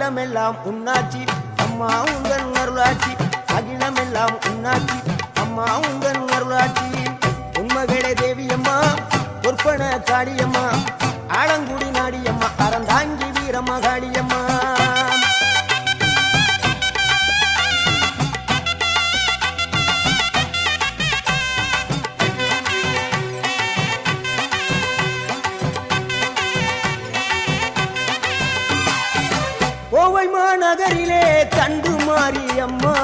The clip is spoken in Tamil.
அகிலமெல்லாம் உன்னாட்சி அம்மா உந்தன் அருளாட்சி அகிலமெல்லாம் உன்னாட்சி அம்மா உந்தன் அருளாட்சி உண்மகளே தேவியம்மா பொற்பன காளியம்மா ஆலங்குடி நாடியம்மா அறந்தாங்கி வீரம்மா காளியம்மா கோவை மாநகரிலே தண்டு மாரியம்மா